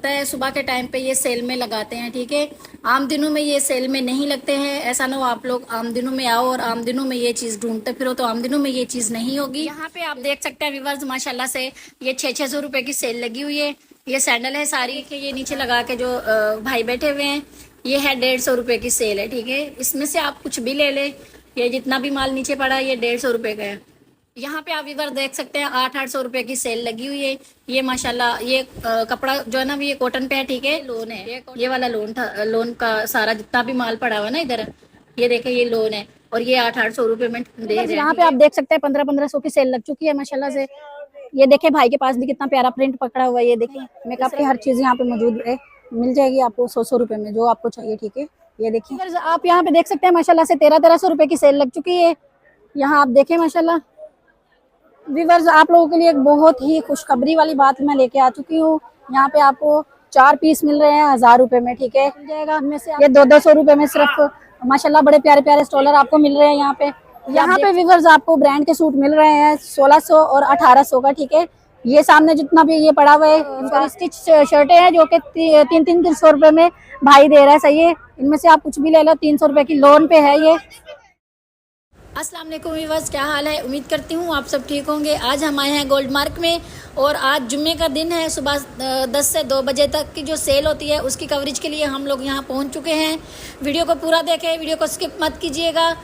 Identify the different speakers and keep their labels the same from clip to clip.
Speaker 1: पता है सुबह के टाइम पे ये सेल में लगाते हैं, ठीक है। आम दिनों में ये सेल में नहीं लगते हैं। ऐसा ना हो आप लोग आम दिनों में आओ और आम दिनों में ये चीज ढूंढते फिरो, तो आम दिनों में ये चीज नहीं होगी। यहाँ पे आप देख सकते हैं व्यूअर्स, माशाल्लाह से ये 600 रुपए की सेल लगी हुई है। ये सैंडल है सारी के, ये नीचे लगा के जो भाई बैठे हुए हैं, ये है 150 रुपए की सेल है, ठीक है। इसमें से आप कुछ भी ले ले, ये जितना भी माल नीचे पड़ा है ये 150 रुपए का है। यहाँ पे आप व्यूअर देख सकते हैं 800 रुपए की सेल लगी हुई है। ये माशाल्लाह ये कपड़ा जो है ना ये कॉटन पे है, ठीक है। लोन है, ये वाला लोन था, लोन का सारा जितना भी माल पड़ा हुआ ना इधर, ये देखे ये लोन है और ये 800 रुपए में दे रहे हैं। यहाँ पे आप देख सकते हैं 1500 की सेल लग चुकी है माशाल्लाह से। ये देखे भाई के पास भी कितना प्यारा प्रिंट पकड़ा हुआ है। ये देखिए मेकअप की हर चीज यहाँ पे मौजूद है, मिल जाएगी आपको 100 रुपए में जो आपको चाहिए, ठीक है। ये देखिए आप यहाँ पे देख सकते हैं माशाल्लाह से 1300 रुपए की सेल लग चुकी है। यहाँ आप देखें माशाल्लाह व्यूअर्स, आप लोगों के लिए एक बहुत ही खुशखबरी वाली बात मैं लेके आ चुकी हूँ। यहाँ पे आपको 4 पीस मिल रहे हैं 1000 रुपए में, ठीक है। मिल जाएगा इनमें से ये 200 रुपए में सिर्फ माशाल्लाह बड़े प्यारे प्यारे स्टॉलर आपको मिल रहे हैं यहाँ पे। यहाँ पे व्यूअर्स आपको ब्रांड के सूट मिल रहे हैं 1600 और 1800 का, ठीक है। ये सामने जितना भी ये पड़ा हुआ है स्टिच शर्टें हैं जो कि 300 रुपए में भाई दे रहा है, सही है। इनमें से आप कुछ भी ले लो, 300 रुपए की लोन पे है ये। अस्सलाम वालेकुम व्यूअर्स, क्या हाल है? उम्मीद करती हूँ आप सब ठीक होंगे। आज हम आए हैं गोल्ड मार्क में और आज जुम्मे का दिन है। सुबह 10 से 2 बजे तक की जो सेल होती है उसकी कवरेज के लिए हम लोग यहाँ पहुँच चुके हैं। वीडियो को पूरा देखें, वीडियो को स्किप मत कीजिएगा।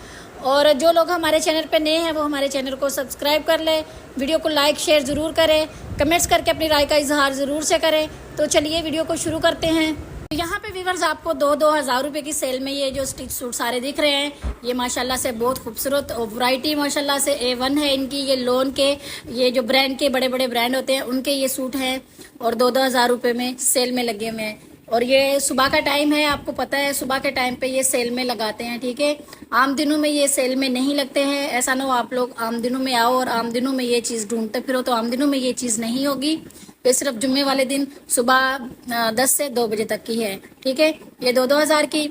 Speaker 1: और जो लोग हमारे चैनल पे नए हैं वो हमारे चैनल को सब्सक्राइब कर लें, वीडियो को लाइक शेयर ज़रूर करें, कमेंट्स करके अपनी राय का इजहार ज़रूर से करें। तो चलिए वीडियो को शुरू करते हैं। यहाँ पे व्यूअर्स आपको 2-2000 रुपए की सेल में ये जो स्टिच सूट सारे दिख रहे हैं, ये माशाल्लाह से बहुत खूबसूरत और वैरायटी माशाल्लाह से A1 है इनकी। ये लोन के, ये जो ब्रांड के बड़े बड़े ब्रांड होते हैं उनके ये सूट हैं और 2-2000 रुपए में सेल में लगे हुए हैं। और ये सुबह का टाइम है, आपको पता है सुबह के टाइम पे ये सेल में लगाते हैं, ठीक है। आम दिनों में ये सेल में नहीं लगते हैं। ऐसा ना हो आप लोग आम दिनों में आओ और आम दिनों में ये चीज़ ढूंढते फिरो, तो आम दिनों में ये चीज़ नहीं होगी। ये सिर्फ जुम्मे वाले दिन सुबह 10 से 2 बजे तक की है, ठीक है। ये 2-2000 की।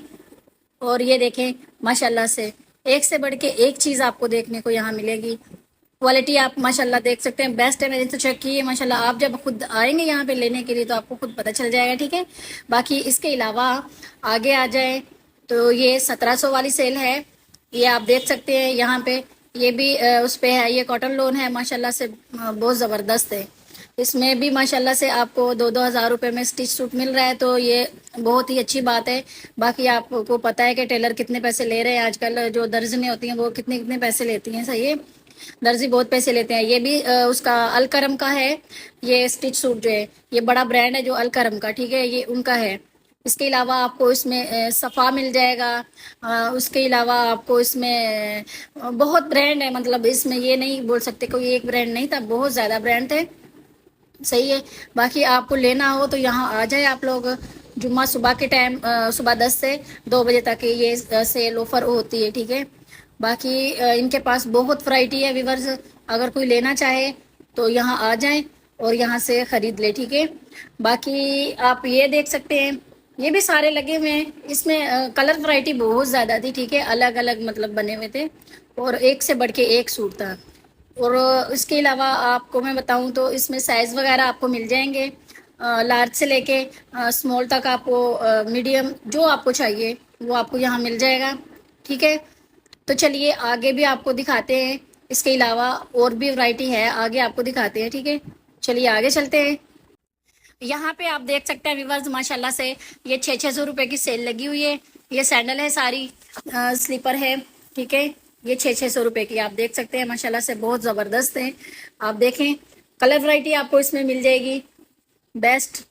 Speaker 1: और ये देखें माशाल्लाह से एक से बढ़ के एक चीज़ आपको देखने को यहाँ मिलेगी। क्वालिटी आप माशाल्लाह देख सकते हैं, बेस्ट है। मैंने तो चेक की है माशाल्लाह। आप जब खुद आएंगे यहाँ पे लेने के लिए तो आपको खुद पता चल जाएगा, ठीक है। बाकी इसके अलावा आगे आ जाए तो ये 1700 वाली सेल है, ये आप देख सकते हैं यहाँ पे। ये भी उस पे है, ये कॉटन लोन है माशाल्लाह से, बहुत ज़बरदस्त है। इसमें भी माशाल्लाह से आपको 2-2000 रुपए में स्टिच सूट मिल रहा है, तो ये बहुत ही अच्छी बात है। बाकी आपको पता है कि टेलर कितने पैसे ले रहे हैं आजकल, जो दर्जनें होती हैं वो कितने कितने पैसे लेती हैं, सही है। दर्जी बहुत पैसे लेते हैं। ये भी उसका अलकरम का है, ये स्टिच सूट जो है ये बड़ा ब्रांड है जो अलकरम का, ठीक है, ये उनका है। इसके अलावा आपको इसमें सफ़ा मिल जाएगा। उसके अलावा आपको इसमें बहुत ब्रांड है, मतलब इसमें ये नहीं बोल सकते कोई एक ब्रांड नहीं था, बहुत ज़्यादा ब्रांड थे, सही है। बाकी आपको लेना हो तो यहाँ आ जाए आप लोग। जुम्मा सुबह के टाइम सुबह 10 से 2 बजे तक ये सेल ऑफर होती है, ठीक है। बाकी इनके पास बहुत वैरायटी है व्यूअर्स, अगर कोई लेना चाहे तो यहाँ आ जाएं और यहाँ से ख़रीद ले, ठीक है। बाकी आप ये देख सकते हैं ये भी सारे लगे हुए हैं। इसमें कलर वैरायटी बहुत ज़्यादा थी, ठीक है, अलग अलग मतलब बने हुए थे और एक से बढ़ के एक सूट था। और इसके अलावा आपको मैं बताऊं तो इसमें साइज़ वगैरह आपको मिल जाएंगे, लार्ज से लेके स्मॉल तक, आपको मीडियम जो आपको चाहिए वो आपको यहाँ मिल जाएगा, ठीक है। तो चलिए आगे भी आपको दिखाते हैं, इसके अलावा और भी वैरायटी है, आगे आपको दिखाते हैं, ठीक है। चलिए आगे चलते हैं। यहाँ पे आप देख सकते हैं व्यूअर्स माशाल्लाह से ये 600 रुपए की सेल लगी हुई है। ये सैंडल है सारी, स्लीपर है, ठीक है। ये 600 रुपए की आप देख सकते हैं माशाल्लाह से, बहुत ज़बरदस्त है। आप देखें कलर वैरायटी आपको इसमें मिल जाएगी बेस्ट।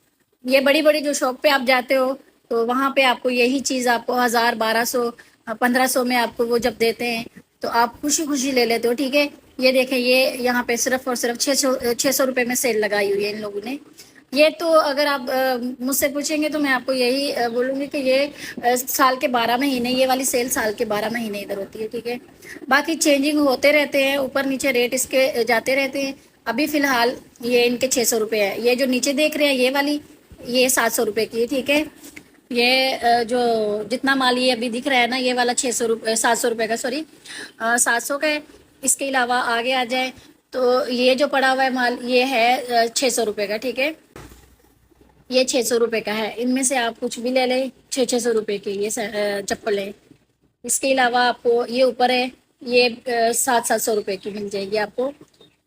Speaker 1: ये बड़ी बड़ी जो शॉप पे आप जाते हो तो वहाँ पे आपको यही चीज़ आपको 1000, 1200, 1500 में आपको वो जब देते हैं तो आप खुशी खुशी ले लेते हो, ठीक है। ये देखें ये यहाँ पे सिर्फ और सिर्फ 600 रुपये में सेल लगाई हुई है इन लोगों ने। ये तो अगर आप मुझसे पूछेंगे तो मैं आपको यही बोलूँगी कि ये साल के 12 महीने, ये वाली सेल साल के 12 महीने इधर होती है, ठीक है। बाकी चेंजिंग होते रहते हैं, ऊपर नीचे रेट इसके जाते रहते हैं। अभी फ़िलहाल ये इनके 600 रुपये है। ये जो नीचे देख रहे हैं ये वाली, ये 700 रुपये की है, ठीक है। ये जो जितना माल ये अभी दिख रहा है ना, ये वाला 600 रुपये, 700 रुपये का, सॉरी 700 का है। इसके अलावा आगे आ जाए तो ये जो पड़ा हुआ है माल ये है 600 रुपये का, ठीक है। ये 600 रुपये का है। इनमें से आप कुछ भी ले लें, 600 रुपये की ये चप्पल है। इसके अलावा आपको ये ऊपर है, ये 700 रुपये की मिल जाएगी आपको,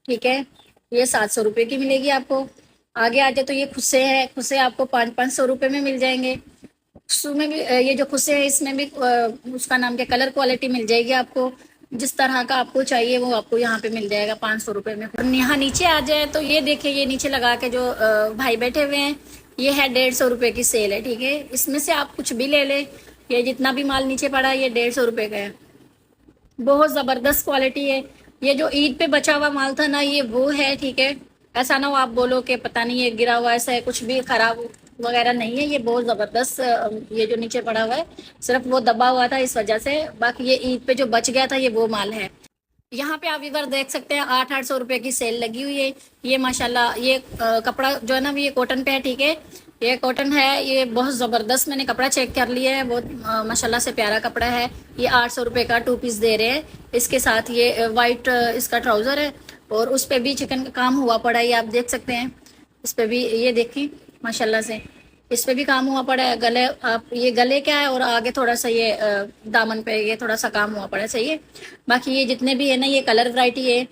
Speaker 1: ठीक है। ये 700 रुपये की मिलेगी आपको। आगे आ जाए तो ये खुस्से हैं, खुस्से आपको 500 रुपये में मिल जाएंगे। उसमें भी ये जो खुस्से हैं इसमें भी उसका नाम क्या, कलर क्वालिटी मिल जाएगी आपको। जिस तरह का आपको चाहिए वो आपको यहाँ पे मिल जाएगा 500 रुपये में। यहाँ नीचे आ जाए तो ये देखिए, ये नीचे लगा के जो भाई बैठे हुए हैं, ये है 150 रुपये की सेल है, ठीक है। इसमें से आप कुछ भी ले लें, ये जितना भी माल नीचे पड़ा है ये 150 रुपये का है। बहुत ज़बरदस्त क्वालिटी है। ये जो ईद पे बचा हुआ माल था ना, ये वो है, ठीक है। ऐसा ना हो आप बोलो कि पता नहीं ये गिरा हुआ, ऐसा है, कुछ भी खराब वगैरह नहीं है। ये बहुत ज़बरदस्त, ये जो नीचे पड़ा हुआ है सिर्फ वो दबा हुआ था इस वजह से, बाकी ये ईद पे जो बच गया था ये वो माल है। यहाँ पे आप इधर देख सकते हैं 800-800 रुपये की सेल लगी हुई है। ये माशाल्लाह ये कपड़ा जो है ना ये कॉटन पे है, ठीक है। ये कॉटन है, ये बहुत ज़बरदस्त, मैंने कपड़ा चेक कर लिया है, बहुत माशाल्लाह से प्यारा कपड़ा है। ये 800 रुपये का 2 पीस दे रहे हैं। इसके साथ ये वाइट इसका ट्राउज़र है और उस पर भी चिकन का काम हुआ पड़ा है, ये आप देख सकते हैं। इस पर भी ये देखें माशाल्लाह से, इस पे भी काम हुआ पड़ा है। गले आप ये गले क्या है और आगे थोड़ा सा ये दामन पे ये थोड़ा सा काम हुआ पड़ा है, सही है। बाकी ये जितने भी है ना ये कलर वैरायटी है,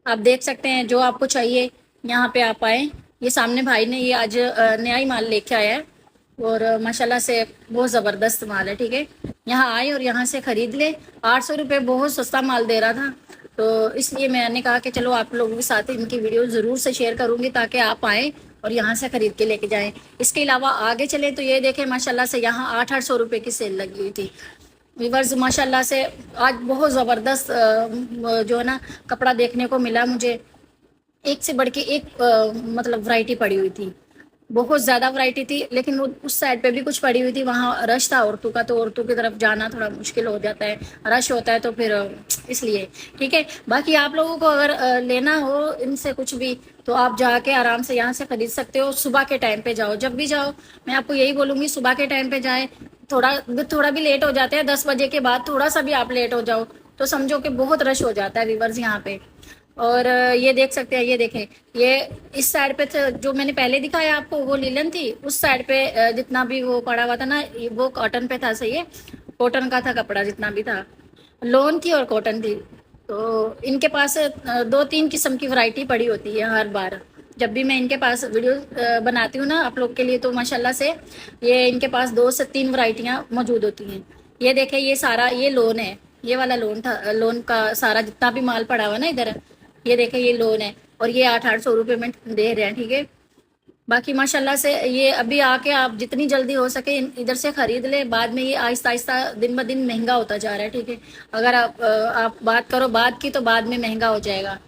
Speaker 1: आप देख सकते हैं। जो आपको चाहिए यहाँ पे आप आए। ये सामने भाई ने ये आज नया ही माल लेके आया है और माशाल्लाह से बहुत ज़बरदस्त माल है, ठीक है। यहाँ आए और यहाँ से ख़रीद ले। 800 रुपये बहुत सस्ता माल दे रहा था, तो इसलिए मैंने कहा कि चलो आप लोगों के साथ इनकी वीडियो ज़रूर से शेयर करूँगी ताकि आप आएँ और यहाँ से ख़रीद के लेके जाएं। इसके अलावा आगे चलें तो ये देखें माशाल्लाह से यहाँ 800 रुपये की सेल लगी हुई थी। वीवर्स माशाल्लाह से आज बहुत ज़बरदस्त जो है ना कपड़ा देखने को मिला मुझे। एक से बढ़ के एक मतलब वैरायटी पड़ी हुई थी, बहुत ज़्यादा वैरायटी थी। लेकिन वो उस साइड पे भी कुछ पड़ी हुई थी, वहाँ रश था औरतों का, तो औरतों की तरफ जाना थोड़ा मुश्किल हो जाता है, रश होता है, तो फिर इसलिए ठीक है। बाकी आप लोगों को अगर लेना हो इनसे कुछ भी तो आप जाके आराम से यहाँ से ख़रीद सकते हो। सुबह के टाइम पे जाओ, जब भी जाओ मैं आपको यही बोलूँगी सुबह के टाइम पे जाए। थोड़ा भी लेट हो जाते हैं, 10 बजे के बाद थोड़ा सा भी आप लेट हो जाओ तो समझो कि बहुत रश हो जाता है वीवर्स यहाँ पे। और ये देख सकते हैं, ये देखें, ये इस साइड पे जो मैंने पहले दिखाया आपको वो लीलन थी, उस साइड पे जितना भी वो पड़ा हुआ था ना वो कॉटन पे था, सही है। कॉटन का था कपड़ा, जितना भी था लोन थी और कॉटन थी। तो इनके पास 2-3 किस्म की वैरायटी पड़ी होती है हर बार। जब भी मैं इनके पास वीडियो बनाती हूँ ना आप लोग के लिए, तो माशाल्लाह से ये इनके पास 2 से 3 वैरायटियाँ मौजूद होती हैं। ये देखें, ये सारा ये लोन है, ये वाला लोन था, लोन का सारा जितना भी माल पड़ा हुआ ना इधर, ये देखें ये लोन है और ये 800 रुपये में दे रहे हैं, ठीक है। बाकी माशाल्लाह से ये अभी आके आप जितनी जल्दी हो सके इधर से ख़रीद ले। बाद में ये आहिस्ता आहिस्ता दिन ब दिन महंगा होता जा रहा है, ठीक है। अगर आप बात करो बाद की तो बाद में महंगा हो जाएगा।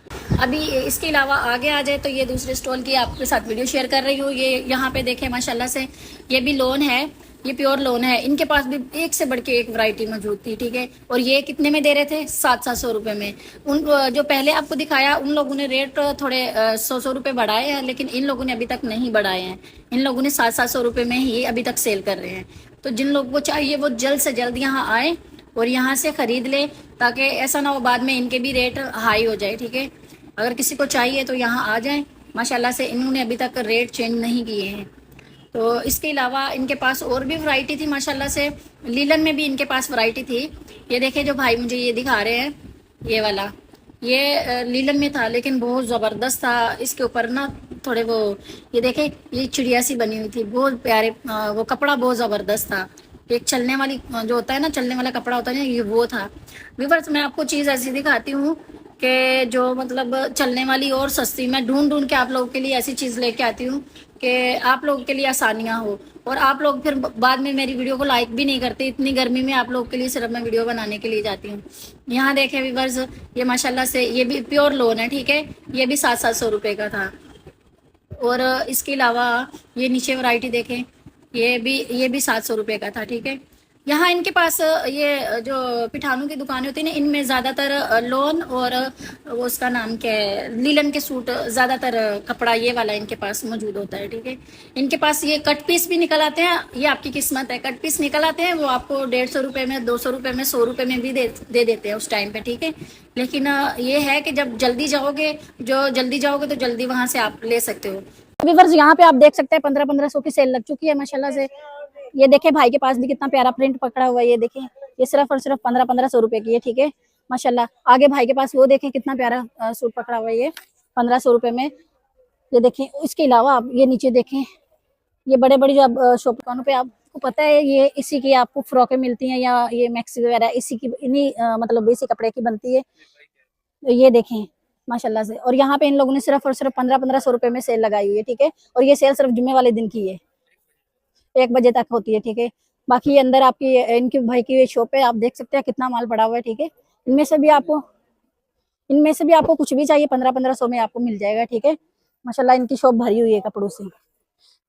Speaker 1: अभी इसके अलावा आगे आ जाए तो ये दूसरे स्टॉल की आपके साथ वीडियो शेयर कर रही हूँ। ये यहाँ पे देखें माशाल्लाह से ये भी लोन है, ये प्योर लोन है। इनके पास भी एक से बढ़ के एक वैरायटी मौजूद थी, ठीक है। और ये कितने में दे रहे थे? 700 रुपये में। उन जो पहले आपको दिखाया उन लोगों ने रेट थोड़े 100 रुपये बढ़ाए हैं, लेकिन इन लोगों ने अभी तक नहीं बढ़ाए हैं। इन लोगों ने 700 रुपये में ही अभी तक सेल कर रहे हैं। तो जिन लोगों को चाहिए वो जल्द से जल्द यहाँ आए और यहाँ से ख़रीद ले, ताकि ऐसा ना हो बाद में इनके भी रेट हाई हो जाए, ठीक है। अगर किसी को चाहिए तो यहाँ आ जाएं। माशाल्लाह से इन्होंने अभी तक रेट चेंज नहीं किए हैं। तो इसके अलावा इनके पास और भी वैरायटी थी माशाल्लाह से। लीलन में भी इनके पास वैरायटी थी। ये देखे जो भाई मुझे ये दिखा रहे हैं, ये वाला ये लीलन में था, लेकिन बहुत ज़बरदस्त था। इसके ऊपर ना थोड़े वो ये देखे ये चिड़िया सी बनी हुई थी, बहुत प्यारे। वो कपड़ा बहुत ज़बरदस्त था। एक चलने वाली जो होता है ना, चलने वाला कपड़ा होता है ना, ये वो था। व्यूअर्स मैं आपको चीज़ ऐसी दिखाती हूँ कि जो मतलब चलने वाली और सस्ती, मैं ढूंढ ढूंढ के आप लोगों के लिए ऐसी चीज़ लेके आती हूँ कि आप लोगों के लिए आसानियाँ हो। और आप लोग फिर बाद में मेरी वीडियो को लाइक भी नहीं करते। इतनी गर्मी में आप लोगों के लिए सिर्फ मैं वीडियो बनाने के लिए जाती हूँ। यहाँ देखें व्यूअर्स, ये माशाल्लाह से ये भी प्योर लोन है, ठीक है। ये भी 700 रुपये का था। और इसके अलावा ये नीचे वैरायटी देखें, ये भी 700 रुपये का था, ठीक है। यहाँ इनके पास ये जो पिठानों की दुकानें होती है ना, इनमें ज़्यादातर लोन और वो उसका नाम क्या है, लीलन के सूट, ज़्यादातर कपड़ा ये वाला इनके पास मौजूद होता है, ठीक है। इनके पास ये कट पीस भी निकल आते हैं, ये आपकी किस्मत है। कट पीस निकल आते हैं, वो आपको 150 रुपये में, 200 रुपये में, 100 रुपये में भी दे देते हैं उस टाइम पे, ठीक है। लेकिन ये है कि जब जल्दी जाओगे तो जल्दी वहाँ से आप ले सकते हो। व्यूअर्स यहाँ पे आप देख सकते हैं 1500 की सेल लग चुकी है माशाल्लाह से। ये देखें भाई के पास भी कितना प्यारा प्रिंट पकड़ा हुआ है, ये देखें, ये सिर्फ और सिर्फ 1500 रुपए की है, ठीक है माशाल्लाह। आगे भाई के पास वो देखें कितना प्यारा सूट पकड़ा हुआ है, ये 1500 रुपए में। ये देखें, इसके अलावा आप ये नीचे देखें, ये बड़े बड़ी जो आप शॉप दुकानों पे आपको पता है ये इसी की आपको फ्रॉकें मिलती हैं, या ये मैक्सी वगैरह इसी की, इन्हीं मतलब इसी कपड़े की बनती है। ये देखें माशाल्लाह से। और यहाँ पे इन लोगों ने सिर्फ और सिर्फ 1500 रुपए में सेल लगाई हुई है, ठीक है। और ये सेल सिर्फ जुम्मे वाले दिन की है, 1 बजे तक होती है, ठीक है। बाकी ये अंदर आपकी इनके भाई की शॉप है, आप देख सकते हैं कितना माल पड़ा हुआ है, ठीक है। इनमें से भी आपको कुछ भी चाहिए 1500 में आपको मिल जाएगा, ठीक है माशाल्लाह। इनकी शॉप भरी हुई है कपड़ों से।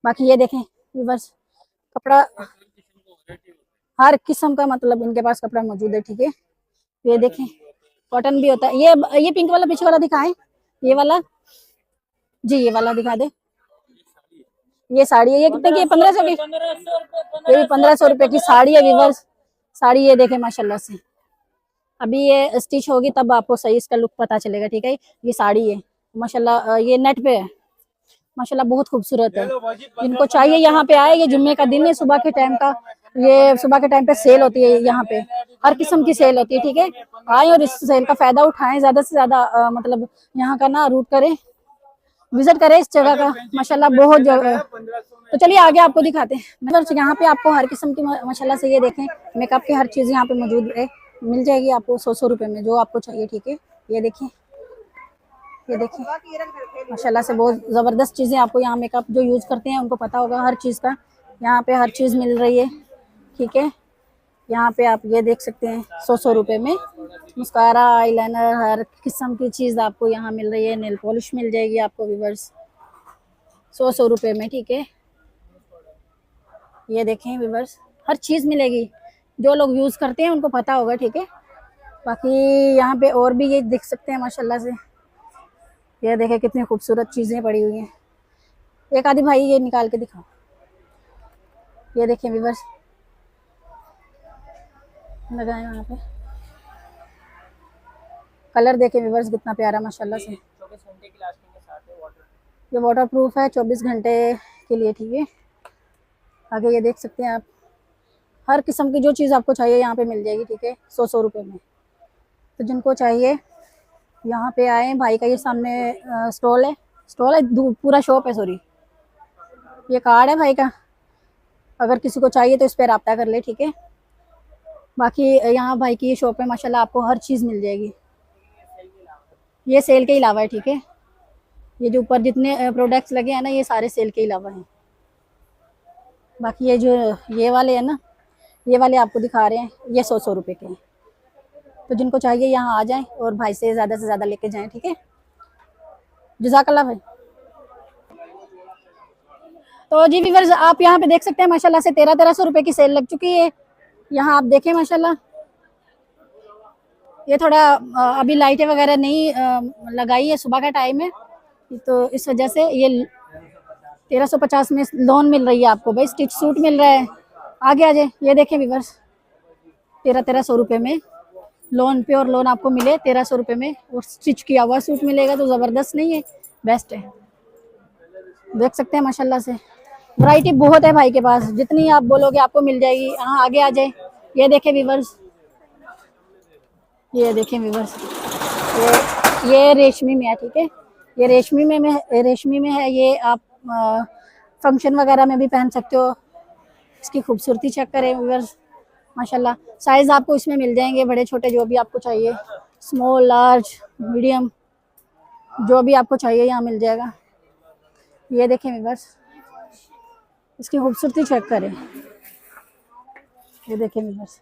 Speaker 1: बाकी ये देखें व्यूअर्स, कपड़ा हर किस्म का मतलब इनके पास कपड़ा मौजूद है, ठीक है। ये देखें, कॉटन भी होता है। ये पिंक वाला पीछे वाला दिखाएं, ये वाला जी, ये वाला दिखा दे। ये साड़ी है, ये कितने की है? 1500 की। ये भी 1500 रुपए की साड़ी है व्यूअर्स। साड़ी ये देखें माशाल्लाह से, अभी ये स्टिच होगी तब आपको सही इसका लुक पता चलेगा, ठीक है। ये साड़ी है माशाल्लाह, ये नेट पे है माशाल्लाह, बहुत खूबसूरत है। जिनको चाहिए यहाँ पे आए, ये जुम्मे का दिन है, सुबह के टाइम का, ये सुबह के टाइम पे सेल होती है, यहाँ पे हर किस्म की सेल होती है, ठीक है। आए और इस सेल का फायदा उठाएं, ज्यादा से ज्यादा मतलब यहाँ का ना रूट करें, विजिट करें इस जगह का माशाल्लाह, बहुत जगह। तो चलिए आगे आपको दिखाते हैं। मतलब यहाँ पे आपको हर किस्म की माशाल्लाह से, ये देखें मेकअप की हर चीज यहाँ पे मौजूद है, मिल जाएगी आपको 100 रुपए में, जो आपको चाहिए, ठीक है। ये देखिए, ये देखिए माशाल्लाह से बहुत ज़बरदस्त चीज़ें आपको यहाँ, मेकअप जो यूज़ करते हैं उनको पता होगा हर चीज़ का, यहाँ पे हर चीज़ मिल रही है, ठीक है। यहाँ पे आप ये देख सकते हैं 100 रुपए में मस्कारा, आईलाइनर, हर किस्म की चीज़ आपको यहाँ मिल रही है। नेल पॉलिश मिल जाएगी आपको व्यूअर्स 100 रुपए में, ठीक है। ये देखें व्यूअर्स, हर चीज़ मिलेगी, जो लोग यूज़ करते हैं उनको पता होगा, ठीक है। बाकी यहाँ पे और भी ये देख सकते हैं माशाल्लाह से, ये देखें कितनी खूबसूरत चीज़ें पड़ी हुई हैं। एक आदि भाई ये निकाल के दिखाओ, ये देखें व्यूअर्स, लगाए यहाँ पे कलर देखें व्यूअर्स कितना प्यारा माशाल्लाह से। ये वाटर प्रूफ है 24 घंटे के लिए, ठीक है। आगे ये देख सकते हैं आप, हर किस्म की जो चीज़ आपको चाहिए यहाँ पे मिल जाएगी, ठीक है 100 रुपए में। तो जिनको चाहिए यहाँ पे आए। भाई का ये सामने स्टॉल है, पूरा शॉप है, सॉरी, ये कार्ड है भाई का, अगर किसी को चाहिए तो इस पर रब्ता कर ले, ठीक है। बाकी यहाँ भाई की ये शॉप है माशाल्लाह, आपको हर चीज़ मिल जाएगी, ये सेल के अलावा है, ठीक है। ये जो ऊपर जितने प्रोडक्ट्स लगे हैं ना, ये सारे सेल के अलावा हैं। बाकी ये जो ये वाले हैं ना, ये वाले आपको दिखा रहे हैं, ये 100 रुपए के हैं। तो जिनको चाहिए यहाँ आ जाएं और भाई से ज़्यादा लेके जाएं, ठीक है। जज़ाकल्लाह भाई। तो जी व्यूअर्स, आप यहाँ पे देख सकते हैं माशाल्लाह से 1300 रुपए की सेल लग चुकी है। यहाँ आप देखें माशाल्लाह, ये थोड़ा अभी लाइटें वगैरह नहीं लगाई है, सुबह का टाइम है, तो इस वजह से ये 1350 में लोन मिल रही है आपको भाई, स्टिच सूट मिल रहा है। आगे आ जाए, ये देखें व्यूअर्स, 1300 रुपए में लोन पे, और लोन आपको मिले 1300 रुपए में, और स्टिच किया हुआ सूट मिलेगा, तो ज़बरदस्त नहीं है, बेस्ट है। देख सकते हैं माशाल्लाह से, वैरायटी बहुत है भाई के पास, जितनी आप बोलोगे आपको मिल जाएगी। हाँ आगे आ जाए, ये देखें व्यूअर्स, ये देखें व्यूअर्स, ये रेशमी में है, ठीक है। ये रेशमी में है, ये आप फंक्शन वगैरह में भी पहन सकते हो। इसकी खूबसूरती चेक करें व्यूअर्स माशाल्लाह। साइज़ आपको इसमें मिल जाएंगे, बड़े छोटे जो भी आपको चाहिए, स्मॉल, लार्ज, मीडियम, जो भी आपको चाहिए यहाँ मिल जाएगा। ये देखें व्यूअर्स, इसकी खूबसूरती चेक करें, ये देखें व्यूअर्स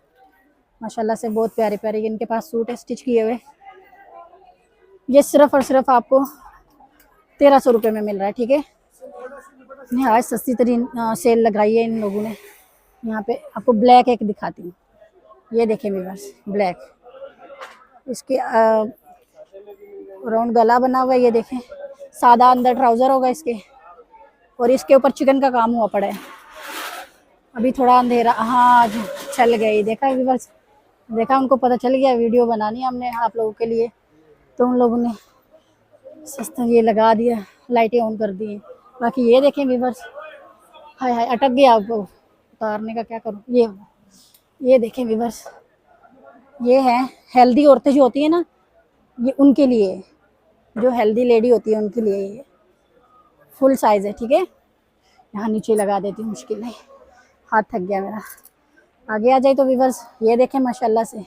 Speaker 1: माशाल्लाह से, बहुत प्यारे प्यारे इनके पास सूट है स्टिच किए हुए। ये सिर्फ और सिर्फ आपको 1300 रुपये में मिल रहा है, ठीक है। नहायत सस्ती तरीन सेल लगाई है इन लोगों ने। यहाँ पे आपको ब्लैक एक दिखाती हूँ, ये देखें व्यूअर्स, ब्लैक, इसके राउंड गला बना हुआ है, ये देखें, सादा अंदर ट्राउज़र होगा इसके, और इसके ऊपर चिकन का काम हुआ पड़ा है। अभी थोड़ा अंधेरा, हाँ चल गई, देखा व्यूअर्स, देखा, उनको पता चल गया वीडियो बनानी हमने आप लोगों के लिए, तो उन लोगों ने सस्ता ये लगा दिया, लाइटें ऑन कर दी। बाकी ये देखें व्यूवर्स, हाय हाय अटक गया, आपको उतारने का क्या करूँ। ये देखें व्यूवर्स, ये है हेल्दी औरतें जो होती है ना, ये उनके लिए है। जो हेल्दी लेडी होती है उनके लिए ये फुल साइज है, ठीक है। यहाँ नीचे लगा देती हूँ, मुश्किल नहीं, हाथ थक गया मेरा। आगे आ जाए तो व्यूवर्स, ये देखें माशाल्लाह से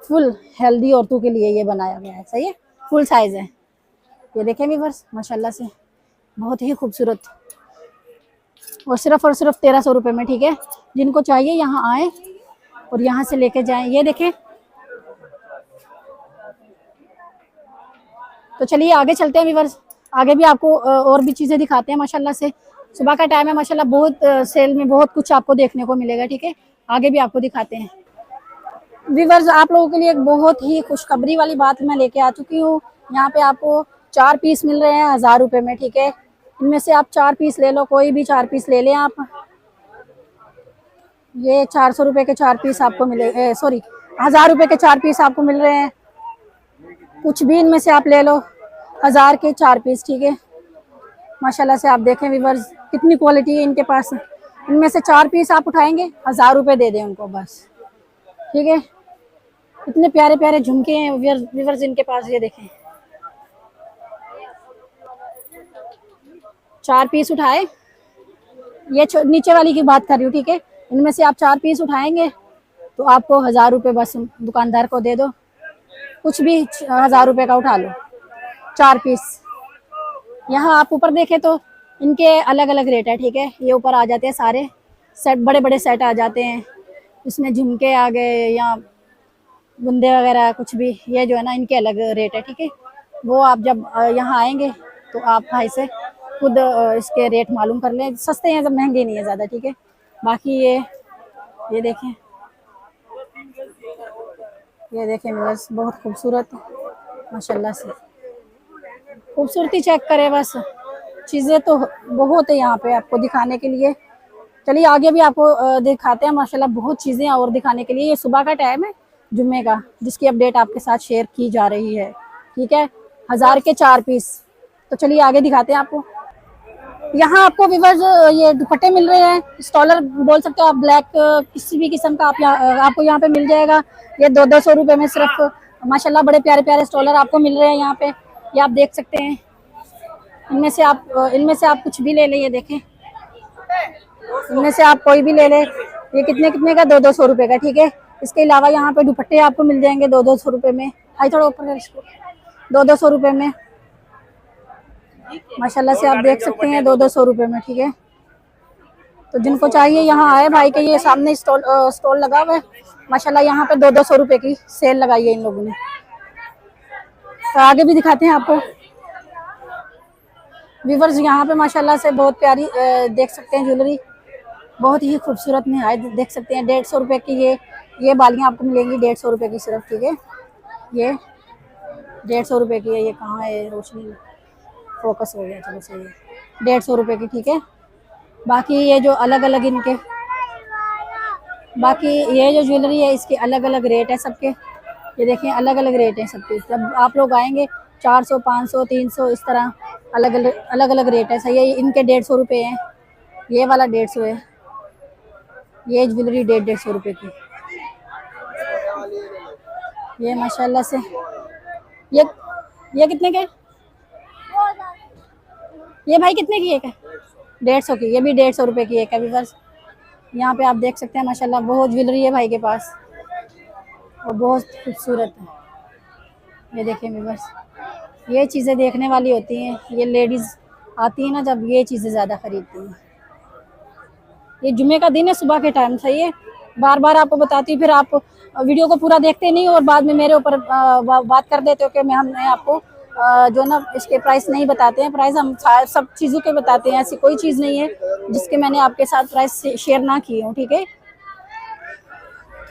Speaker 1: फुल हेल्दी औरतों के लिए ये बनाया गया है, सही है, फुल साइज है। ये देखें व्यूवर्स माशाल्लाह से बहुत ही खूबसूरत, और सिर्फ 1300 रुपये में, ठीक है। जिनको चाहिए यहाँ आए और यहाँ से लेके जाएं। ये देखें, तो चलिए आगे चलते हैं व्यूवर्स, आगे भी आपको और भी चीज़ें दिखाते हैं। माशाल्लाह से सुबह का टाइम है, माशाल्लाह बहुत सेल में बहुत कुछ आपको देखने को मिलेगा, ठीक है। आगे भी आपको दिखाते हैं व्यूवर्स। आप लोगों के लिए एक बहुत ही खुशखबरी वाली बात मैं लेके आ चुकी हूँ। यहाँ पे आपको 4 पीस मिल रहे हैं 1000 रुपये में, ठीक है। इनमें से आप 4 पीस ले लो, कोई भी 4 पीस ले लें आप। ये 400 रुपये के 4 पीस आपको मिले, सॉरी 1000 रुपये के 4 पीस आपको मिल रहे हैं। कुछ भी इनमें से आप ले लो, 1000 के 4 पीस, ठीक है। माशाल्लाह से आप देखें व्यूवर्स कितनी क्वालिटी है इनके पास। इनमें से 4 पीस आप उठाएंगे, 1000 रुपये दे दें उनको बस, ठीक है। इतने प्यारे प्यारे झुमके हैं व्यूवर्स इनके पास। ये देखें 4 पीस उठाए, ये नीचे वाली की बात कर रही हूँ, ठीक है। इनमें से आप 4 पीस उठाएंगे तो आपको 1000 रुपये बस दुकानदार को दे दो। कुछ भी 1000 रुपये का उठा लो, 4 पीस। यहाँ आप ऊपर देखें तो इनके अलग अलग रेट है, ठीक है। ये ऊपर आ जाते हैं सारे सेट, बड़े बड़े सेट आ जाते हैं। इसमें झुमके आ गए या बुंदे वगैरह कुछ भी, ये जो है ना इनके अलग रेट है, ठीक है। वो आप जब यहाँ आएंगे तो आप भाई से खुद इसके रेट मालूम कर लें, सस्ते हैं, जब महंगे नहीं है ज़्यादा, ठीक है। बाकी ये देखें, ये देखें व्यूअर्स बहुत खूबसूरत माशाल्लाह से, खूबसूरती चेक करें बस। चीज़ें तो बहुत है यहाँ पे आपको दिखाने के लिए। चलिए आगे भी आपको दिखाते हैं, माशाल्लाह बहुत चीज़ें और दिखाने के लिए। ये सुबह का टाइम है जुम्मे का, जिसकी अपडेट आपके साथ शेयर की जा रही है, ठीक है। 1000 के 4 पीस। तो चलिए आगे दिखाते हैं आपको। यहाँ आपको व्यूअर्स ये दुपट्टे मिल रहे हैं, स्टॉलर बोल सकते हो आप, ब्लैक किसी भी किस्म का आपको यहाँ पे मिल जाएगा। ये 200 रुपये में सिर्फ, माशाल्लाह बड़े प्यारे प्यारे स्टॉलर आपको मिल रहे हैं यहाँ पे। ये आप देख सकते हैं। इनमें से आप कुछ भी ले लें, ये देखें, इनमें से आप कोई भी ले लें। ये कितने का, 200 रुपये का, ठीक है। इसके अलावा यहाँ पे दुपट्टे आपको मिल जाएंगे 200 रुपये में। हाई थोड़ा ऊपर कर इसको, 200 रुपये में माशाल्लाह से आप देख सकते हैं, 200 रुपये में, ठीक है। तो जिनको चाहिए यहाँ आए भाई के, ये सामने स्टॉल लगा हुआ है माशाल्लाह। यहाँ पे 200 रुपये की सेल लगाई है इन लोगों ने। तो आगे भी दिखाते हैं आपको व्यूवर्स। यहाँ पे माशाल्लाह से बहुत प्यारी देख सकते हैं ज्वेलरी, बहुत ही खूबसूरत निहायत देख सकते हैं। 150 रुपये की ये बालियाँ आपको मिलेंगी 150 रुपये की सिर्फ, ठीक है। ये 150 रुपये की है। ये कहाँ है, रोशनी फोकस हो गया, चलो सही है। 150 रुपये की, ठीक है। बाकी ये जो अलग अलग इनके, बाकी ये जो ज्वेलरी है इसके अलग अलग रेट है सबके। ये देखें अलग अलग रेट है सबके। जब आप लोग आएंगे 400, 500, 300 इस तरह अलग अलग रेट है, सही है। इनके 150 रुपये हैं, ये वाला 150 है। ये ज्वेलरी 150 रुपये की। ये माशाल्लाह से ये कितने के, ये भाई कितने की एक है, 150 की। ये भी 150 रुपये की एक है व्यूअर्स। यहाँ पे आप देख सकते हैं माशाल्लाह बहुत ज्वेलरी है भाई के पास और बहुत खूबसूरत है। ये देखें व्यूअर्स, ये चीज़ें देखने वाली होती हैं। ये लेडीज़ आती है ना जब, ये चीज़ें ज़्यादा खरीदती हैं। ये जुम्मे का दिन है, सुबह के टाइम, सही है। बार बार आपको बताती हूँ, फिर आप वीडियो को पूरा देखते नहीं और बाद में मेरे ऊपर बात कर देते हो कि हमने आपको जो ना इसके प्राइस नहीं बताते हैं। प्राइस हम सब चीज़ों के बताते हैं, ऐसी कोई चीज़ नहीं है जिसके मैंने आपके साथ प्राइस शेयर ना किए हूँ, ठीक है।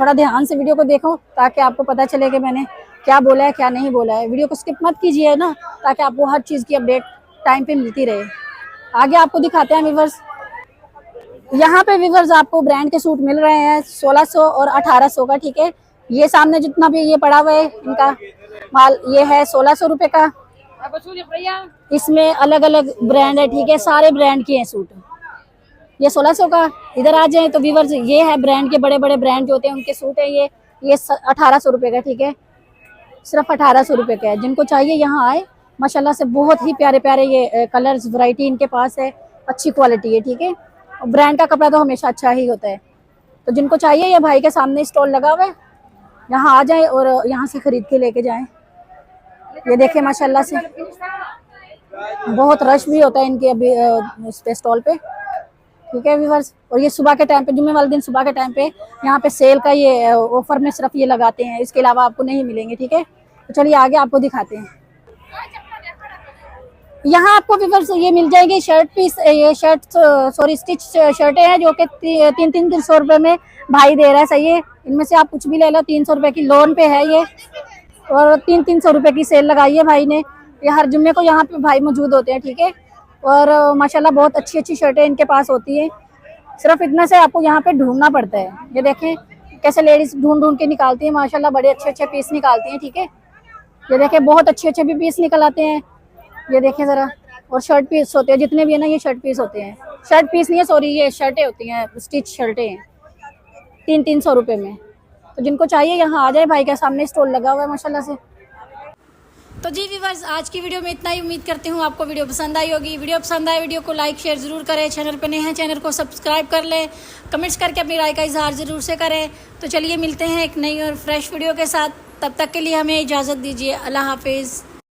Speaker 1: थोड़ा ध्यान से वीडियो को देखो ताकि आपको पता चले कि मैंने क्या बोला है क्या नहीं बोला है। वीडियो को स्किप मत कीजिए ना, ताकि आपको हर चीज़ की अपडेट टाइम पे मिलती रहे। आगे आपको दिखाते हैं व्यूअर्स। यहाँ पे व्यूअर्स आपको ब्रांड के सूट मिल रहे हैं 1600 और 1800 का, ठीक है। ये सामने जितना भी ये पड़ा हुआ है इनका माल, ये है 1600 रुपये का। इसमें अलग अलग ब्रांड है, ठीक है, सारे ब्रांड के हैं सूट। ये 1600 का। इधर आ जाए तो व्यूवर्स, ये है ब्रांड के, बड़े बड़े ब्रांड जो होते हैं उनके सूट है ये 1800 रुपये का, ठीक है, सिर्फ 1800 रुपये का है। जिनको चाहिए यहाँ आए, माशाल्लाह से बहुत ही प्यारे प्यारे ये कलर्स वैरायटी इनके पास है, अच्छी क्वालिटी है, ठीक है। और ब्रांड का कपड़ा तो हमेशा अच्छा ही होता है। तो जिनको चाहिए ये भाई के सामने स्टॉल लगा हुआ है, यहाँ आ जाए और यहाँ से खरीद के लेके जाएं। ये देखें माशाल्लाह से बहुत रश भी होता है इनके अभी इस पे स्टॉल पे, ठीक है व्यूअर्स। और ये सुबह के टाइम पे, जुम्मे वाले दिन सुबह के टाइम पे यहाँ पे सेल का ये ऑफर में सिर्फ ये लगाते हैं, इसके अलावा आपको नहीं मिलेंगे, ठीक है। तो चलिए आगे आपको दिखाते हैं। यहाँ आपको व्यूअर्स ये मिल जाएगी शर्ट पीस, ये शर्ट सॉरी स्टिच शर्टें हैं जो कि 300 रुपये में भाई दे रहा है, सही है। इनमें से आप कुछ भी ले लो, 300 रुपये की लोन पे है ये, और 300 रुपये की सेल लगाई है भाई ने। ये हर जुम्मे को यहाँ पे भाई मौजूद होते हैं, ठीक है। और माशाल्लाह बहुत अच्छी अच्छी शर्टें इनके पास होती हैं। सिर्फ इतना से आपको यहाँ पे ढूंढना पड़ता है। ये देखें कैसे लेडीज ढूंढ ढूंढ के निकालती हैं, माशाल्लाह बड़े अच्छे अच्छे पीस निकालती हैं, ठीक है। ये देखें बहुत अच्छे अच्छे भी पीस निकल आते हैं, ये देखें ज़रा। और शर्ट पीस होते हैं जितने भी है ना, ये शर्ट पीस होते हैं, शर्ट पीस नहीं है सॉरी, ये शर्टें होती हैं, स्टिच शर्टें हैं 300 रुपये में। तो जिनको चाहिए यहाँ आ जाए, भाई के सामने स्टॉल लगा हुआ है माशाल्लाह से। तो जी व्यूअर्स, आज की वीडियो में इतना ही। उम्मीद करती हूँ आपको वीडियो पसंद आई होगी। वीडियो पसंद आए वीडियो को लाइक शेयर ज़रूर करें, चैनल पर नए हैं चैनल को सब्सक्राइब कर लें, कमेंट्स करके अपनी राय का इजहार ज़रूर से करें। तो चलिए मिलते हैं एक नई और फ्रेश वीडियो के साथ, तब तक के लिए हमें इजाज़त दीजिए। अल्लाह हाफिज़।